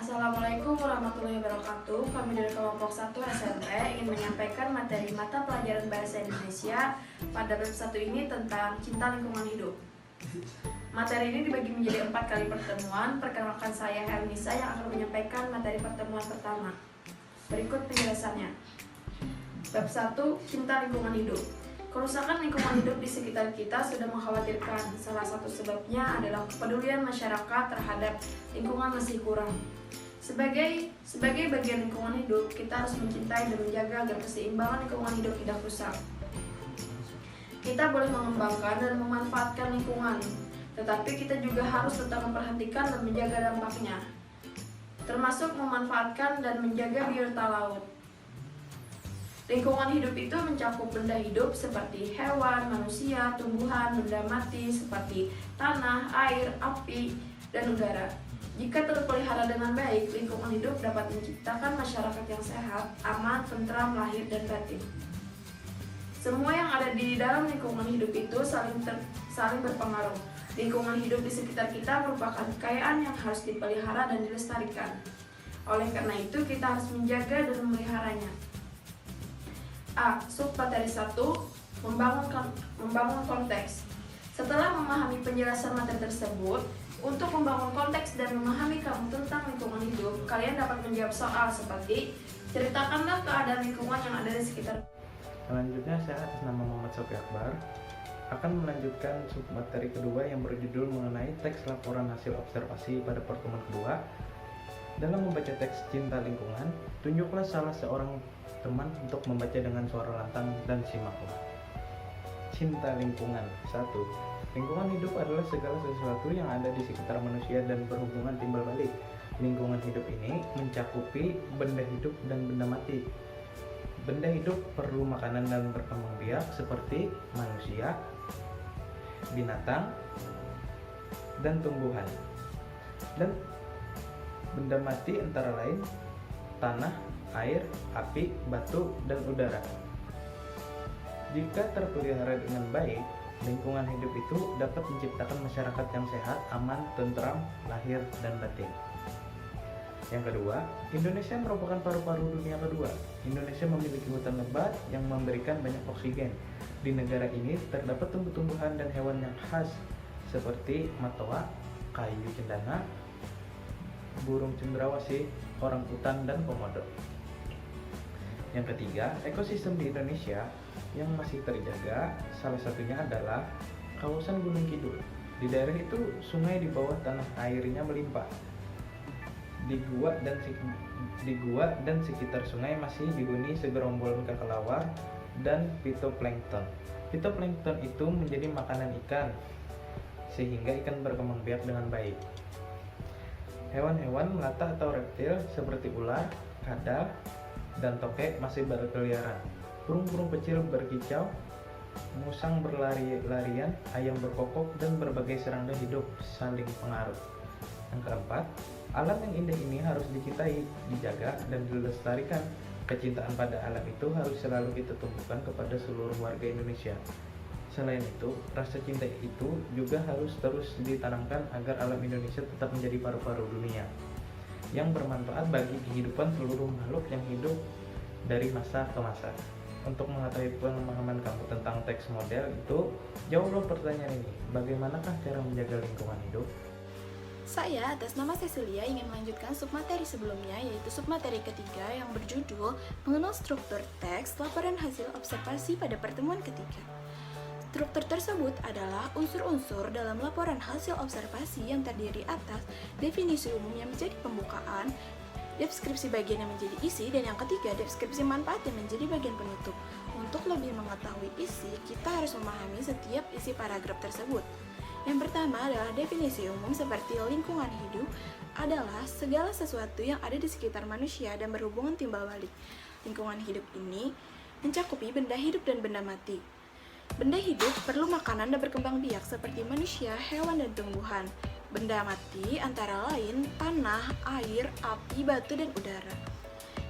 Assalamualaikum warahmatullahi wabarakatuh. Kami dari kelompok 1 SMP ingin menyampaikan materi mata pelajaran Bahasa Indonesia pada bab 1 ini tentang cinta lingkungan hidup. Materi ini dibagi menjadi 4 kali pertemuan. Perkenalkan, saya Helmisa yang akan menyampaikan materi pertemuan pertama. Berikut penjelasannya. Bab 1, cinta lingkungan hidup. Kerusakan lingkungan hidup di sekitar kita sudah mengkhawatirkan. Salah satu sebabnya adalah kepedulian masyarakat terhadap lingkungan masih kurang. Sebagai bagian lingkungan hidup, kita harus mencintai dan menjaga agar keseimbangan lingkungan hidup tidak rusak. Kita boleh mengembangkan dan memanfaatkan lingkungan, tetapi kita juga harus tetap memperhatikan dan menjaga dampaknya, termasuk memanfaatkan dan menjaga biota laut. Lingkungan hidup itu mencakup benda hidup seperti hewan, manusia, tumbuhan, benda mati seperti tanah, air, api, dan udara. Jika terpelihara dengan baik, lingkungan hidup dapat menciptakan masyarakat yang sehat, aman, tentram, lahir, dan batin. Semua yang ada di dalam lingkungan hidup itu saling berpengaruh. Lingkungan hidup di sekitar kita merupakan kekayaan yang harus dipelihara dan dilestarikan. Oleh karena itu, kita harus menjaga dan memeliharanya. A. Submateri 1. Membangun konteks. Setelah memahami penjelasan materi tersebut, untuk membangun konteks dan memahami kamu tentang lingkungan hidup, kalian dapat menjawab soal seperti ceritakanlah keadaan lingkungan yang ada di sekitar. Selanjutnya, saya atas nama Muhammad Sofi Akbar akan melanjutkan submateri kedua yang berjudul mengenai teks laporan hasil observasi pada pertemuan kedua. Dalam membaca teks cinta lingkungan, tunjuklah salah seorang teman untuk membaca dengan suara lantang dan simaklah. Cinta lingkungan. 1. Lingkungan hidup adalah segala sesuatu yang ada di sekitar manusia dan berhubungan timbal balik. Lingkungan hidup ini mencakupi benda hidup dan benda mati. Benda hidup perlu makanan dan berkembang biak seperti manusia, binatang, dan tumbuhan. Dan benda mati antara lain tanah, air, api, batu, dan udara. Jika terpelihara dengan baik, lingkungan hidup itu dapat menciptakan masyarakat yang sehat, aman, tentram, lahir, dan batin. Yang kedua, Indonesia merupakan paru-paru dunia kedua. Indonesia memiliki hutan lebat yang memberikan banyak oksigen. Di negara ini terdapat tumbuh-tumbuhan dan hewan yang khas seperti matoa, kayu cendana, burung cendrawasih, orangutan, dan komodo. Yang ketiga, ekosistem di Indonesia yang masih terjaga, salah satunya adalah kawasan Gunung Kidul. Di daerah itu, sungai di bawah tanah airnya melimpah. Di gua dan sekitar sungai masih dihuni segerombolan kelelawar dan fitoplankton. Fitoplankton itu menjadi makanan ikan, sehingga ikan berkembang biak dengan baik. Hewan-hewan melata atau reptil seperti ular, kadal, dan tokek masih berkeliaran. Burung-burung kecil berkicau, musang berlari-larian, ayam berkokok, dan berbagai serangga hidup saling pengaruh. Yang keempat, alam yang indah ini harus dicintai, dijaga, dan dilestarikan. Kecintaan pada alam itu harus selalu kita tumbuhkan kepada seluruh warga Indonesia. Selain itu, rasa cinta itu juga harus terus ditanamkan agar alam Indonesia tetap menjadi paru-paru dunia yang bermanfaat bagi kehidupan seluruh makhluk yang hidup dari masa ke masa. Untuk mengetahui pemahaman kamu tentang teks model itu, jawablah pertanyaan ini. Bagaimanakah cara menjaga lingkungan hidup? Saya atas nama Cecilia ingin melanjutkan submateri sebelumnya, yaitu submateri ketiga yang berjudul mengenal struktur teks laporan hasil observasi pada pertemuan ketiga. Struktur tersebut adalah unsur-unsur dalam laporan hasil observasi yang terdiri atas definisi umum yang menjadi pembukaan, deskripsi bagian yang menjadi isi, dan yang ketiga, deskripsi manfaat yang menjadi bagian penutup. Untuk lebih mengetahui isi, kita harus memahami setiap isi paragraf tersebut. Yang pertama adalah definisi umum seperti lingkungan hidup adalah segala sesuatu yang ada di sekitar manusia dan berhubungan timbal balik. Lingkungan hidup ini mencakupi benda hidup dan benda mati. Benda hidup perlu makanan dan berkembang biak seperti manusia, hewan, dan tumbuhan. Benda mati antara lain tanah, air, api, batu, dan udara.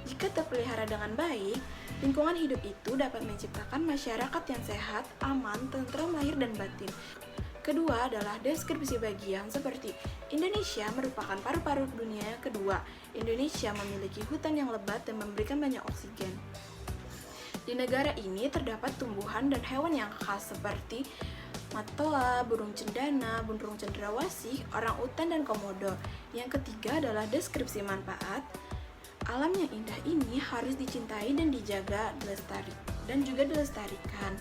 Jika terpelihara dengan baik, lingkungan hidup itu dapat menciptakan masyarakat yang sehat, aman, tentram, lahir, dan batin. Kedua adalah deskripsi bagian seperti Indonesia merupakan paru-paru dunia yang kedua. Indonesia memiliki hutan yang lebat dan memberikan banyak oksigen. Di negara ini terdapat tumbuhan dan hewan yang khas seperti matoa, burung cendana, burung cendrawasih, orangutan, dan komodo. Yang ketiga adalah deskripsi manfaat. Alam yang indah ini harus dicintai dan dijaga, dan juga dilestarikan.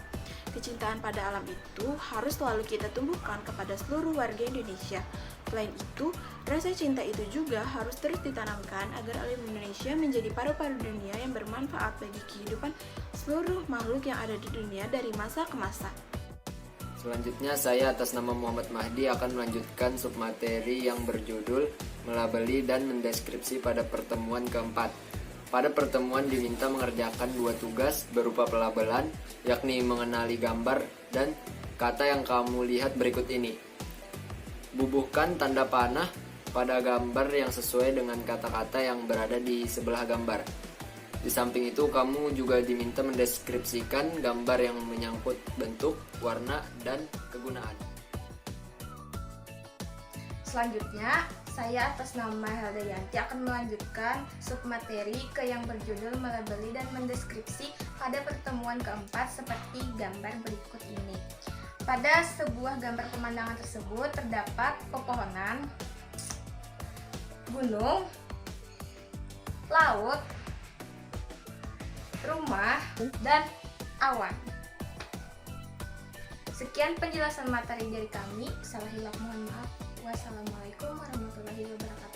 Kecintaan pada alam itu harus selalu kita tumbuhkan kepada seluruh warga Indonesia. Selain itu, rasa cinta itu juga harus terus ditanamkan agar alam Indonesia menjadi paru-paru dunia yang bermanfaat bagi kehidupan seluruh makhluk yang ada di dunia dari masa ke masa. Selanjutnya, saya atas nama Muhammad Mahdi akan melanjutkan submateri yang berjudul melabeli dan mendeskripsi pada pertemuan keempat. Pada pertemuan diminta mengerjakan 2 tugas berupa pelabelan, yakni mengenali gambar dan kata yang kamu lihat berikut ini. Bubuhkan tanda panah pada gambar yang sesuai dengan kata-kata yang berada di sebelah gambar. Di samping itu, kamu juga diminta mendeskripsikan gambar yang menyangkut bentuk, warna, dan kegunaan. Selanjutnya, saya atas nama Helda Yanti akan melanjutkan submateri ke yang berjudul melabeli dan mendeskripsi pada pertemuan keempat seperti gambar berikut ini. Pada sebuah gambar pemandangan tersebut terdapat pepohonan, gunung, laut, rumah, dan awan. Sekian penjelasan materi dari kami. Salah hilaf mohon maaf. Wassalamualaikum warahmatullahi wabarakatuh.